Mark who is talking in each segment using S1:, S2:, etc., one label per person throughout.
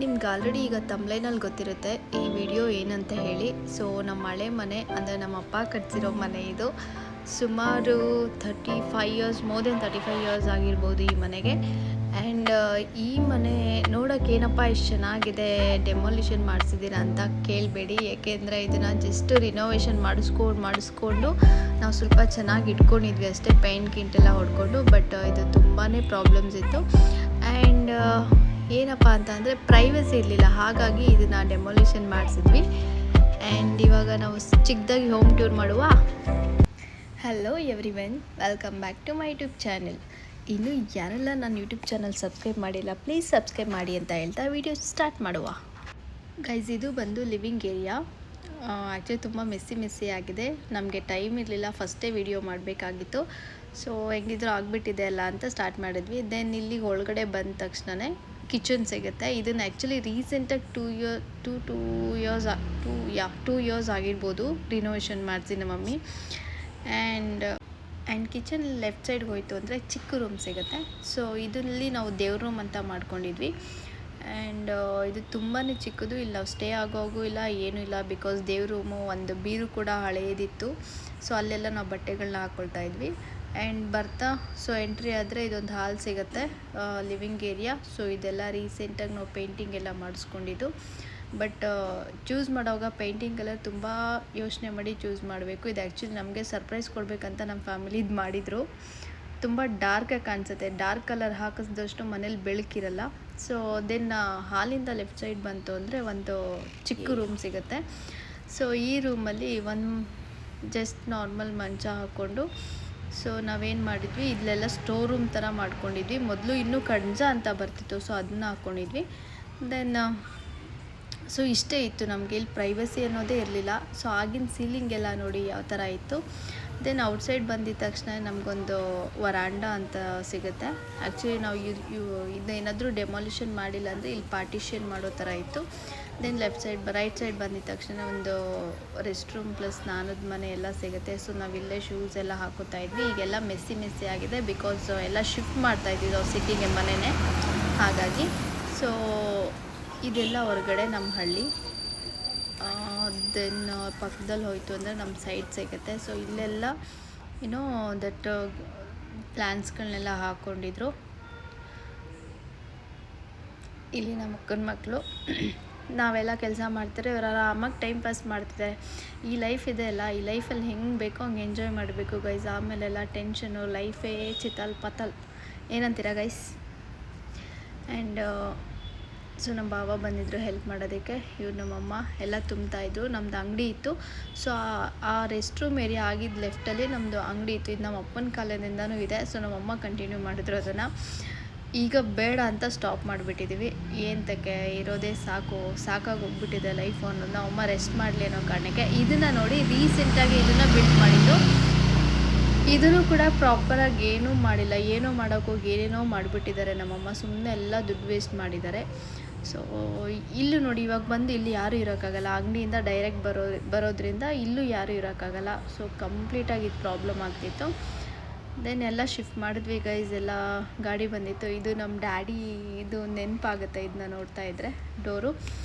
S1: ನಿಮ್ಗೆ ಆಲ್ರೆಡಿ ಈಗ ತಮ್ಲೈನಲ್ಲಿ ಗೊತ್ತಿರುತ್ತೆ ಈ ವಿಡಿಯೋ ಏನಂತ ಹೇಳಿ. ಸೊ ನಮ್ಮ ಹಳೆ ಮನೆ ಅಂದರೆ ನಮ್ಮ ಅಪ್ಪ ಕಟ್ಸಿರೋ ಮನೆ ಇದು. ಸುಮಾರು 35 ಇಯರ್ಸ್, ಮೋರ್ ದೆನ್ 35 ಇಯರ್ಸ್ ಆಗಿರ್ಬೋದು ಈ ಮನೆಗೆ. ಆ್ಯಂಡ್ ಈ ಮನೆ ನೋಡೋಕೆ ಏನಪ್ಪ ಇಷ್ಟು ಚೆನ್ನಾಗಿದೆ, ಡೆಮೊಲಿಷನ್ ಮಾಡಿಸಿದ್ದೀರಾ ಅಂತ ಕೇಳಬೇಡಿ. ಏಕೆಂದರೆ ಇದನ್ನು ಜಸ್ಟ್ ರಿನೋವೇಷನ್ ಮಾಡಿಸ್ಕೊಂಡು ನಾವು ಸ್ವಲ್ಪ ಚೆನ್ನಾಗಿ ಇಟ್ಕೊಂಡಿದ್ವಿ ಅಷ್ಟೇ, ಪೇಂಟ್ ಗಿಂಟೆಲ್ಲ ಹೊಡ್ಕೊಂಡು. ಬಟ್ ಇದು ತುಂಬಾ ಪ್ರಾಬ್ಲಮ್ಸ್ ಇತ್ತು. ಆ್ಯಂಡ್ ಏನಪ್ಪ ಅಂತ ಅಂದರೆ ಪ್ರೈವಸಿ ಇರಲಿಲ್ಲ, ಹಾಗಾಗಿ ಇದನ್ನು ಡೆಮೊಲಿಷನ್ ಮಾಡಿಸಿದ್ವಿ. ಆ್ಯಂಡ್ ಇವಾಗ ನಾವು ಚಿಕ್ಕದಾಗಿ ಹೋಮ್ ಟೂರ್ ಮಾಡುವ. Hello everyone, welcome back to my YouTube channel. ಇನ್ನು ಯಾರೆಲ್ಲ ನನ್ನ ಯೂಟ್ಯೂಬ್ ಚಾನಲ್ ಸಬ್ಸ್ಕ್ರೈಬ್ ಮಾಡಿಲ್ಲ, ಪ್ಲೀಸ್ ಸಬ್ಸ್ಕ್ರೈಬ್ ಮಾಡಿ ಅಂತ ಹೇಳ್ತಾ ವಿಡಿಯೋ ಸ್ಟಾರ್ಟ್ ಮಾಡುವ. ಗೈಸ್, ಇದು ಬಂದು ಲಿವಿಂಗ್ ಏರಿಯಾ. ಆ್ಯಕ್ಚುಲಿ ತುಂಬ ಮೆಸ್ಸಿ ಆಗಿದೆ. ನಮಗೆ ಟೈಮ್ ಇರಲಿಲ್ಲ, ಫಸ್ಟೇ ವಿಡಿಯೋ ಮಾಡಬೇಕಾಗಿತ್ತು. ಸೊ ಹೆಂಗಿದ್ರು ಆಗಿಬಿಟ್ಟಿದೆ ಅಲ್ಲ ಅಂತ ಸ್ಟಾರ್ಟ್ ಮಾಡಿದ್ವಿ. ದೆನ್ ಇಲ್ಲಿಗೆ ಒಳಗಡೆ ಬಂದ ತಕ್ಷಣವೇ ಕಿಚನ್ ಸಿಗುತ್ತೆ. ಇದನ್ನು ಆ್ಯಕ್ಚುಲಿ ರೀಸೆಂಟಾಗಿ 2 ಇಯರ್ಸ್ ಆಗಿರ್ಬೋದು ರಿನೋವೇಷನ್ ಮಾಡಿಸಿ ನಮ್ಮ ಮಮ್ಮಿ. ಆ್ಯಂಡ್ ಕಿಚನ್ ಲೆಫ್ಟ್ ಸೈಡ್ಗೆ ಹೋಯ್ತು ಅಂದರೆ ಚಿಕ್ಕ ರೂಮ್ ಸಿಗುತ್ತೆ. ಸೊ ಇದರಲ್ಲಿ ನಾವು ದೇವ್ರ ರೂಮ್ ಅಂತ ಮಾಡ್ಕೊಂಡಿದ್ವಿ. ಆ್ಯಂಡ್ ಇದು ತುಂಬಾ ಚಿಕ್ಕದು, ಇಲ್ಲಿ ನಾವು ಸ್ಟೇ ಆಗೋಗೂ ಇಲ್ಲ, ಏನೂ ಇಲ್ಲ. ಬಿಕಾಸ್ ದೇವ್ರ ರೂಮು, ಒಂದು ಬೀರು ಕೂಡ ಹಳೆಯದಿತ್ತು. ಸೊ ಅಲ್ಲೆಲ್ಲ ನಾವು ಬಟ್ಟೆಗಳನ್ನ ಹಾಕ್ಕೊಳ್ತಾ ಇದ್ವಿ. ಆ್ಯಂಡ್ ಬರ್ತಾ ಸೊ ಎಂಟ್ರಿ ಆದರೆ ಇದೊಂದು ಹಾಲ್ ಸಿಗುತ್ತೆ, ಲಿವಿಂಗ್ ಏರಿಯಾ. ಸೊ ಇದೆಲ್ಲ ರೀಸೆಂಟಾಗಿ ನಾವು ಪೇಂಟಿಂಗ್ ಎಲ್ಲ ಮಾಡಿಸ್ಕೊಂಡಿದ್ದು. ಬಟ್ ಚೂಸ್ ಮಾಡೋವಾಗ ಪೇಂಟಿಂಗ್ ಕಲರ್ ತುಂಬ ಯೋಚನೆ ಮಾಡಿ ಚೂಸ್ ಮಾಡಬೇಕು. ಇದು ಆ್ಯಕ್ಚುಲಿ ನಮಗೆ ಸರ್ಪ್ರೈಸ್ ಕೊಡಬೇಕಂತ ನಮ್ಮ ಫ್ಯಾಮಿಲಿ ಇದು ಮಾಡಿದರು. ತುಂಬ ಡಾರ್ಕಾಗಿ ಕಾಣಿಸುತ್ತೆ, ಡಾರ್ಕ್ ಕಲರ್ ಹಾಕಿಸಿದಷ್ಟು ಮನೇಲಿ ಬೆಳಕಿರಲ್ಲ. ಸೊ ದೆನ್ ಹಾಲಿಂದ ಲೆಫ್ಟ್ ಸೈಡ್ ಬಂತು ಅಂದರೆ ಒಂದು ಚಿಕ್ಕ ರೂಮ್ ಸಿಗುತ್ತೆ. ಸೊ ಈ ರೂಮಲ್ಲಿ ಜಸ್ಟ್ ನಾರ್ಮಲ್ ಮಂಚ ಹಾಕ್ಕೊಂಡು, ಸೊ ನಾವೇನು ಮಾಡಿದ್ವಿ, ಇಲ್ಲೆಲ್ಲ ಸ್ಟೋರ್ ರೂಮ್ ಥರ ಮಾಡ್ಕೊಂಡಿದ್ವಿ. ಮೊದಲು ಇನ್ನೂ ಕಡ್ಜ ಅಂತ ಬರ್ತಿತ್ತು, ಸೊ ಅದನ್ನ ಹಾಕ್ಕೊಂಡಿದ್ವಿ. ದೆನ್ ಸೊ ಇಷ್ಟೇ ಇತ್ತು ನಮಗೆ, ಇಲ್ಲಿ ಪ್ರೈವಸಿ ಅನ್ನೋದೇ ಇರಲಿಲ್ಲ. ಸೊ ಆಗಿನ ಸೀಲಿಂಗ್ ಎಲ್ಲ ನೋಡಿ ಯಾವ ಥರ ಇತ್ತು. ದೆನ್ ಔಟ್ಸೈಡ್ ಬಂದಿದ್ದ ತಕ್ಷಣ ನಮಗೊಂದು ವರಾಂಡ ಅಂತ ಸಿಗುತ್ತೆ. ಆ್ಯಕ್ಚುಲಿ ನಾವು ಇದನ್ನೇನಾದರೂ ಡೆಮಾಲಿಷನ್ ಮಾಡಿಲ್ಲ ಅಂದರೆ ಇಲ್ಲಿ ಪಾರ್ಟಿಷನ್ ಮಾಡೋ ಥರ ಇತ್ತು. ದೆನ್ ರೈಟ್ ಸೈಡ್ ಬಂದಿದ್ದ ತಕ್ಷಣ ಒಂದು ರೆಸ್ಟ್ ರೂಮ್ ಪ್ಲಸ್ ಸ್ನಾನದ ಮನೆ ಎಲ್ಲ ಸಿಗುತ್ತೆ. ಸೊ ನಾವಿಲ್ಲೇ ಶೂಸ್ ಎಲ್ಲ ಹಾಕೋತಾ ಇದ್ವಿ. ಈಗೆಲ್ಲ ಮೆಸ್ಸಿ ಆಗಿದೆ, ಬಿಕಾಸ್ ಎಲ್ಲ ಶಿಫ್ಟ್ ಮಾಡ್ತಾಯಿದ್ವಿ ನಾವು ಸಿಟಿಗೆ ಮನೆಯೇ, ಹಾಗಾಗಿ. ಸೊ ಇದೆಲ್ಲ ಹೊರಗಡೆ ನಮ್ಮ ಹಳ್ಳಿ. ದೆನ್ ಪಕ್ಕದಲ್ಲಿ ಹೋಯಿತು ಅಂದರೆ ನಮ್ಮ ಸೈಡ್ ಸಿಗುತ್ತೆ. ಸೊ ಇಲ್ಲೆಲ್ಲ ದಟ್ ಪ್ಲ್ಯಾನ್ಸ್ಗಳನ್ನೆಲ್ಲ ಹಾಕ್ಕೊಂಡಿದ್ರು. ಇಲ್ಲಿ ನಮ್ಮ ಅಕ್ಕನ ಮಕ್ಕಳು, ನಾವೆಲ್ಲ ಕೆಲಸ ಮಾಡ್ತಾರೆ, ಇವರು ಆರಾಮಾಗಿ ಟೈಮ್ ಪಾಸ್ ಮಾಡ್ತಿದ್ದಾರೆ. ಈ ಲೈಫ್ ಇದೆ ಅಲ್ಲ, ಈ ಲೈಫಲ್ಲಿ ಹೆಂಗೆ ಬೇಕೋ ಹಂಗೆ ಎಂಜಾಯ್ ಮಾಡಬೇಕು ಗೈಸ್. ಆಮೇಲೆಲ್ಲ ಟೆನ್ಷನು, ಲೈಫೇ ಚಿತಲ್ ಪತಲ್, ಏನಂತೀರಾ ಗೈಸ್? ಆ್ಯಂಡ್ ಸೊ ನಮ್ಮ ಬಾವ ಬಂದಿದ್ದರು ಹೆಲ್ಪ್ ಮಾಡೋದಕ್ಕೆ. ಇವ್ರು ನಮ್ಮಮ್ಮ ಎಲ್ಲ ತುಂಬ್ತಾಯಿದ್ರು. ನಮ್ಮದು ಅಂಗಡಿ ಇತ್ತು. ಸೊ ಆ ರೆಸ್ಟ್ ರೂಮ್ ಏರಿಯಾ ಆಗಿದ್ದು ಲೆಫ್ಟಲ್ಲಿ ನಮ್ಮದು ಅಂಗಡಿ ಇತ್ತು. ಇದು ನಮ್ಮ ಅಪ್ಪನ ಕಾಲದಿಂದನೂ ಇದೆ. ಸೊ ನಮ್ಮಮ್ಮ ಕಂಟಿನ್ಯೂ ಮಾಡಿದ್ರು ಅದನ್ನು. ಈಗ ಬೇಡ ಅಂತ ಸ್ಟಾಪ್ ಮಾಡಿಬಿಟ್ಟಿದ್ದೀವಿ. ಏನಕ್ಕೆ, ಇರೋದೇ ಸಾಕಾಗಿ ಹೋಗ್ಬಿಟ್ಟಿದೆ ಲೈಫ್ ಅನ್ನೋದು. ನಮ್ಮಮ್ಮ ರೆಸ್ಟ್ ಮಾಡಲಿ ಅನ್ನೋ ಕಾರಣಕ್ಕೆ ಇದನ್ನು ನೋಡಿ ರೀಸೆಂಟಾಗಿ ಇದನ್ನು ಬಿಲ್ಡ್ ಮಾಡಿದ್ದು. ಇದನ್ನು ಕೂಡ ಪ್ರಾಪರಾಗಿ ಏನೂ ಮಾಡಿಲ್ಲ, ಏನೋ ಮಾಡೋಕ್ಕೋಗಿ ಏನೇನೋ ಮಾಡಿಬಿಟ್ಟಿದ್ದಾರೆ ನಮ್ಮಮ್ಮ. ಸುಮ್ಮನೆ ಎಲ್ಲ ದುಡ್ಡು ವೇಸ್ಟ್ ಮಾಡಿದ್ದಾರೆ. ಸೊ ಇಲ್ಲೂ ನೋಡಿ, ಇವಾಗ ಬಂದು ಇಲ್ಲಿ ಯಾರೂ ಇರೋಕ್ಕಾಗಲ್ಲ. ಅಂಗಡಿಯಿಂದ ಡೈರೆಕ್ಟ್ ಬರೋದ್ರಿಂದ ಇಲ್ಲೂ ಯಾರೂ ಇರೋಕ್ಕಾಗಲ್ಲ. ಸೊ ಕಂಪ್ಲೀಟಾಗಿ ಇದು ಪ್ರಾಬ್ಲಮ್ ಆಗ್ತಿತ್ತು. ದೆನ್ ಎಲ್ಲ ಶಿಫ್ಟ್ ಮಾಡಿದ್ವಿ ಗೈಸ್. ಎಲ್ಲ ಗಾಡಿ ಬಂದಿತ್ತು. ಇದು ನಮ್ಮ ಡ್ಯಾಡಿ, ಇದು ನೆನಪಾಗುತ್ತೆ ಇದನ್ನ ನೋಡ್ತಾ ಇದ್ದರೆ, ಡೋರು.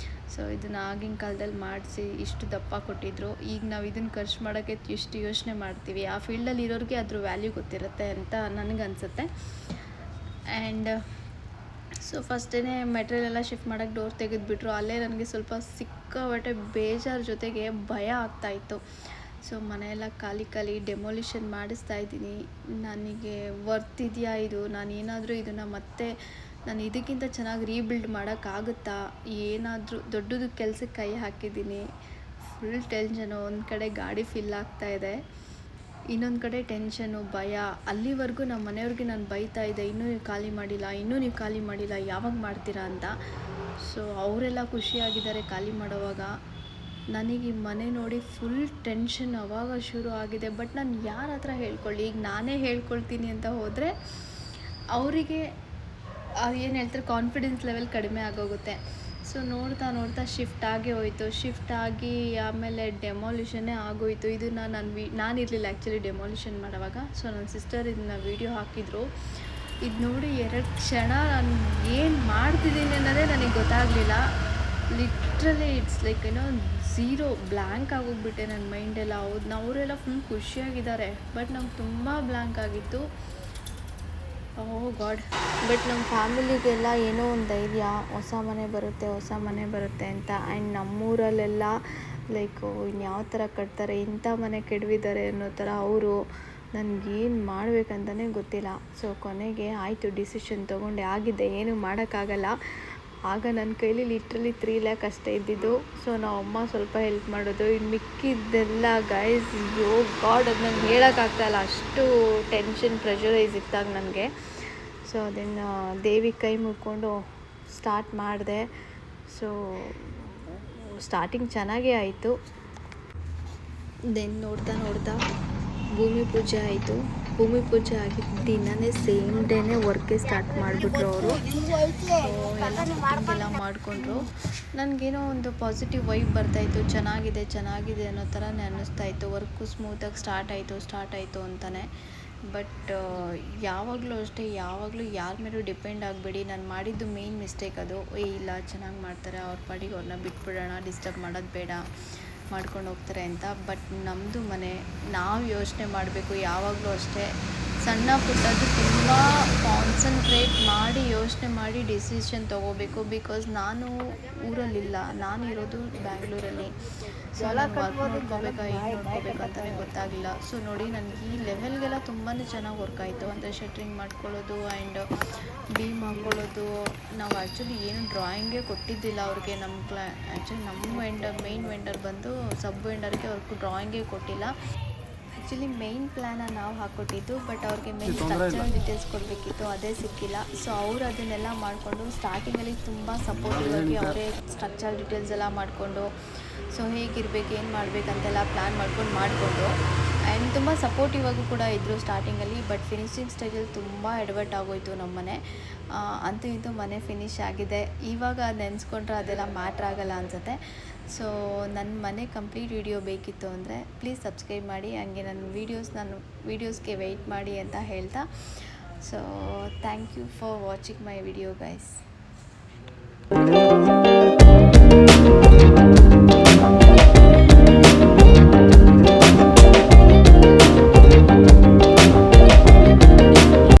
S1: ಸೊ ಇದನ್ನು ಆಗಿನ ಕಾಲದಲ್ಲಿ ಮಾಡಿಸಿ ಇಷ್ಟು ದಪ್ಪ ಕೊಟ್ಟಿದ್ರು. ಈಗ ನಾವು ಇದನ್ನು ಖರ್ಚು ಮಾಡೋಕ್ಕೆ ಇಷ್ಟು ಯೋಚನೆ ಮಾಡ್ತೀವಿ. ಆ ಫೀಲ್ಡಲ್ಲಿ ಇರೋರಿಗೆ ಅದ್ರ ವ್ಯಾಲ್ಯೂ ಗೊತ್ತಿರುತ್ತೆ ಅಂತ ನನಗನ್ಸುತ್ತೆ. ಆ್ಯಂಡ್ ಸೊ ಫಸ್ಟೇ ಮೆಟೀರಿಯಲ್ ಎಲ್ಲ ಶಿಫ್ಟ್ ಮಾಡೋಕ್ಕೆ ಡೋರ್ ತೆಗೆದುಬಿಟ್ರು. ಅಲ್ಲೇ ನನಗೆ ಸ್ವಲ್ಪ ಸಿಕ್ಕಾಬಟ್ಟೆ ಬೇಜಾರು ಜೊತೆಗೆ ಭಯ ಆಗ್ತಾಯಿತ್ತು. ಸೊ ಮನೆಯೆಲ್ಲ ಖಾಲಿ ಡೆಮೊಲಿಷನ್ ಮಾಡಿಸ್ತಾ ಇದ್ದೀನಿ. ನನಗೆ ವರ್ತ್ ಇದೆಯಾ ಇದು? ನಾನು ಏನಾದರೂ ಇದನ್ನು ಮತ್ತೆ ನಾನು ಇದಕ್ಕಿಂತ ಚೆನ್ನಾಗಿ ರೀಬಿಲ್ಡ್ ಮಾಡೋಕ್ಕಾಗುತ್ತಾ? ಏನಾದರೂ ದೊಡ್ಡದು ಕೆಲಸಕ್ಕೆ ಕೈ ಹಾಕಿದ್ದೀನಿ. Full tension. ಒಂದು ಕಡೆ ಗಾಡಿ ಫಿಲ್ ಆಗ್ತಾಯಿದೆ, ಇನ್ನೊಂದು ಕಡೆ ಟೆನ್ಷನು, ಭಯ. ಅಲ್ಲಿವರೆಗೂ ನಮ್ಮ ಮನೆಯವ್ರಿಗೆ ನಾನು ಬೈತಾ ಇದ್ದೆ, ಇನ್ನೂ ನೀವು ಖಾಲಿ ಮಾಡಿಲ್ಲ, ಯಾವಾಗ ಮಾಡ್ತೀರಾ ಅಂತ. ಸೊ ಅವರೆಲ್ಲ ಖುಷಿಯಾಗಿದ್ದಾರೆ ಖಾಲಿ ಮಾಡೋವಾಗ. ನನಗೆ ಈ ಮನೆ ನೋಡಿ ಫುಲ್ ಟೆನ್ಷನ್ ಅವಾಗ ಶುರು ಆಗಿದೆ. ಬಟ್ ನಾನು ಯಾರ ಹತ್ರ ಹೇಳ್ಕೊಳ್ಳಿ? ಈಗ ನಾನೇ ಹೇಳ್ಕೊಳ್ತೀನಿ ಅಂತ ಹೋದರೆ ಅವರಿಗೆ ಏನು ಹೇಳ್ತಾರೆ, ಕಾನ್ಫಿಡೆನ್ಸ್ ಲೆವೆಲ್ ಕಡಿಮೆ ಆಗೋಗುತ್ತೆ. ಸೊ ನೋಡ್ತಾ ಶಿಫ್ಟ್ ಆಗೇ ಹೋಯಿತು. ಶಿಫ್ಟ್ ಆಗಿ ಆಮೇಲೆ ಡೆಮಾಲಿಷನ್ನೇ ಆಗೋಯಿತು. ಇದನ್ನು ನಾನಿರಲಿಲ್ಲ ಆ್ಯಕ್ಚುಲಿ ಡೆಮಾಲಿಷನ್ ಮಾಡೋವಾಗ. ಸೊ ನನ್ನ ಸಿಸ್ಟರ್ ಇದನ್ನ ವೀಡಿಯೋ ಹಾಕಿದರು. ಇದು ನೋಡಿ 2 ಕ್ಷಣ ನಾನು ಏನು ಮಾಡ್ತಿದ್ದೀನಿ ಅನ್ನೋದೇ ನನಗೆ ಗೊತ್ತಾಗಲಿಲ್ಲ. ಲಿಟ್ರಲಿ ಇಟ್ಸ್ ಲೈಕ್ ಏನೋ ಝೀರೋ ಬ್ಲ್ಯಾಂಕ್ ಆಗೋಗ್ಬಿಟ್ಟೆ ನನ್ನ ಮೈಂಡೆಲ್ಲ. ಅವರೆಲ್ಲ ಫುಲ್ ಖುಷಿಯಾಗಿದ್ದಾರೆ, ಬಟ್ ನಂಗೆ ತುಂಬ ಬ್ಲ್ಯಾಂಕ್ ಆಗಿತ್ತು. ಓಹ್ ಗಾಡ್. ಬಟ್ ನಮ್ಮ ಫ್ಯಾಮಿಲಿಗೆಲ್ಲ ಏನೋ ಒಂದು ಧೈರ್ಯ, ಹೊಸ ಮನೆ ಬರುತ್ತೆ ಅಂತ. ಆ್ಯಂಡ್ ನಮ್ಮೂರಲ್ಲೆಲ್ಲ ಲೈಕು ಇನ್ಯಾವ ಥರ ಕಟ್ತಾರೆ, ಇಂಥ ಮನೆ ಕೆಡವಿದ್ದಾರೆ ಅನ್ನೋ ಥರ ಅವರು. ನನಗೇನು ಮಾಡಬೇಕಂತಲೇ ಗೊತ್ತಿಲ್ಲ. ಸೊ ಕೊನೆಗೆ ಆಯಿತು, ಡಿಸಿಷನ್ ತೊಗೊಂಡೆ, ಆಗಿದೆ, ಏನೂ ಮಾಡೋಕ್ಕಾಗಲ್ಲ. ಆಗ ನನ್ನ ಕೈಲಿ ಲಿಟ್ರಲಿ 3 ಲ್ಯಾಕ್ ಅಷ್ಟೇ ಇದ್ದಿದ್ದು. ಸೊ ನಮ್ಮಮ್ಮ ಸ್ವಲ್ಪ ಹೆಲ್ಪ್ ಮಾಡೋದು, ಇನ್ನು ಮಿಕ್ಕಿದ್ದೆಲ್ಲ ಗೈಸ್ ಅಯ್ಯೋ ಗಾಡ್, ಅದು ನಂಗೆ ಹೇಳೋಕ್ಕಾಗ್ತಾಯಿಲ್ಲ, ಅಷ್ಟು ಟೆನ್ಷನ್ ಪ್ರೆಷರೈಸ್ ಇತ್ತಾಗ ನನಗೆ. ಸೊ ಅದನ್ನು ದೇವಿ ಕೈ ಮುಕ್ಕೊಂಡು ಸ್ಟಾರ್ಟ್ ಮಾಡಿದೆ. ಸೊ ಸ್ಟಾರ್ಟಿಂಗ್ ಚೆನ್ನಾಗೇ ಆಯಿತು. ದೆನ್ ನೋಡ್ತಾ ಭೂಮಿ ಪೂಜೆ ಆಯಿತು. ಭೂಮಿ ಪೂಜೆ ಆಗಿದ್ದ ದಿನವೇ ಸೇಮ್ ಡೇನೇ ವರ್ಕೆ ಸ್ಟಾರ್ಟ್ ಮಾಡಿಬಿಟ್ರು ಅವರು. ಎಲ್ಲ ಮಾಡಿಕೊಂಡ್ರು. ನನಗೇನೋ ಒಂದು ಪಾಸಿಟಿವ್ ವೈಬ್ ಬರ್ತಾಯಿತ್ತು, ಚೆನ್ನಾಗಿದೆ ಅನ್ನೋ ಥರನೇ ಅನ್ನಿಸ್ತಾಯಿತ್ತು. ವರ್ಕು ಸ್ಮೂತಾಗಿ ಸ್ಟಾರ್ಟ್ ಆಯಿತು ಅಂತಲೇ. ಬಟ್ ಯಾವಾಗಲೂ ಅಷ್ಟೇ, ಯಾವಾಗಲೂ ಯಾರ ಮೇಲೂ ಡಿಪೆಂಡ್ ಆಗಬೇಡಿ. ನಾನು ಮಾಡಿದ್ದು ಮೇನ್ ಮಿಸ್ಟೇಕ್ ಅದು. ಇಲ್ಲ ಚೆನ್ನಾಗಿ ಮಾಡ್ತಾರೆ, ಅವ್ರ ಪಾಡಿಗೆ ಅವ್ರನ್ನ ಬಿಟ್ಬಿಡೋಣ, ಡಿಸ್ಟರ್ಬ್ ಮಾಡೋದು ಬೇಡ, ಮಾಡ್ಕೊಂಡು ಹೋಗ್ತಾರೆ ಅಂತ. ಬಟ್ ನಮ್ಮದು ಮನೆ, ನಾವು ಯೋಚನೆ ಮಾಡಬೇಕು ಯಾವಾಗಲೂ ಅಷ್ಟೇ. ಸಣ್ಣ ಪುಟ್ಟದ್ದು ತುಂಬ ಕಾನ್ಸಂಟ್ರೇಟ್ ಮಾಡಿ ಯೋಚನೆ ಮಾಡಿ ಡಿಸಿಷನ್ ತೊಗೋಬೇಕು. ಬಿಕಾಸ್ ನಾನು ಊರಲ್ಲಿಲ್ಲ, ನಾನು ಇರೋದು ಬ್ಯಾಂಗ್ಳೂರಲ್ಲಿ. ಸೊ ನಾನು ವರ್ಕ್ ನೋಡ್ಕೋಬೇಕಾ, ಏನು ನೋಡ್ಕೋಬೇಕು ಅಂತಲೇ ಗೊತ್ತಾಗಿಲ್ಲ. ಸೊ ನೋಡಿ, ನನಗೆ ಈ ಲೆವೆಲ್ಗೆಲ್ಲ ತುಂಬಾ ಚೆನ್ನಾಗಿ ವರ್ಕ್ ಆಯಿತು. ಅಂದರೆ ಶಟ್ರಿಂಗ್ ಮಾಡ್ಕೊಳ್ಳೋದು ಆ್ಯಂಡ್ ಬೀಮ್ ಹಾಕ್ಕೊಳ್ಳೋದು. ನಾವು ಆ್ಯಕ್ಚುಲಿ ಏನು ಡ್ರಾಯಿಂಗೇ ಕೊಟ್ಟಿದ್ದಿಲ್ಲ ಅವ್ರಿಗೆ. ನಮ್ಮ ಮೇನ್ ವೆಂಡರ್ ಬಂದು ಸಬ್ ವೆಂಡರ್ಗೆ ಅವ್ರಿಗೆ ಡ್ರಾಯಿಂಗೇ ಕೊಟ್ಟಿಲ್ಲ. ಆ್ಯಕ್ಚುಲಿ ಮೇನ್ ಪ್ಲ್ಯಾನ ನಾವು ಹಾಕ್ಕೊಟ್ಟಿದ್ದು, ಬಟ್ ಅವ್ರಿಗೆ ಮೇನ್ ಸ್ಟ್ರಕ್ಚರಲ್ ಡೀಟೇಲ್ಸ್ ಕೊಡಬೇಕಿತ್ತು, ಅದೇ ಸಿಕ್ಕಿಲ್ಲ. ಸೊ ಅವರು ಅದನ್ನೆಲ್ಲ ಮಾಡಿಕೊಂಡು ಸ್ಟಾರ್ಟಿಂಗಲ್ಲಿ ತುಂಬ ಸಪೋರ್ಟಿವ್ ಆಗಿ ಅವರೇ ಸ್ಟ್ರಕ್ಚರಲ್ ಡೀಟೇಲ್ಸ್ ಎಲ್ಲ ಮಾಡಿಕೊಂಡು, ಸೊ ಹೇಗಿರಬೇಕು, ಏನು ಮಾಡಬೇಕಂತೆಲ್ಲ ಪ್ಲ್ಯಾನ್ ಮಾಡಿಕೊಂಡು ಆ್ಯಂಡ್ ತುಂಬ ಸಪೋರ್ಟಿವ್ ಆಗಿ ಕೂಡ ಇದ್ದರು ಸ್ಟಾರ್ಟಿಂಗಲ್ಲಿ. ಬಟ್ ಫಿನಿಶಿಂಗ್ ಸ್ಟೇಜಲ್ಲಿ ತುಂಬ ಎಡವಟ್ ಆಗೋಯಿತು ನಮ್ಮ ಮನೆ. ಅಂತೂ ಇದು ಮನೆ ಫಿನಿಶ್ ಆಗಿದೆ. ಇವಾಗ ನೆನೆಸ್ಕೊಂಡ್ರೆ ಅದೆಲ್ಲ ಮ್ಯಾಟ್ರ್ ಆಗಲ್ಲ ಅನಿಸುತ್ತೆ. ಸೊ ನನ್ನ ಮನೆ ಕಂಪ್ಲೀಟ್ ವಿಡಿಯೋ ಬೇಕಿತ್ತು ಅಂದರೆ ಪ್ಲೀಸ್ ಸಬ್ಸ್ಕ್ರೈಬ್ ಮಾಡಿ. ಹಂಗೆ ನನ್ನ ವೀಡಿಯೋಸ್ಗೆ ವೆಯ್ಟ್ ಮಾಡಿ ಅಂತ ಹೇಳ್ತಾ. So thank you for watching my video guys.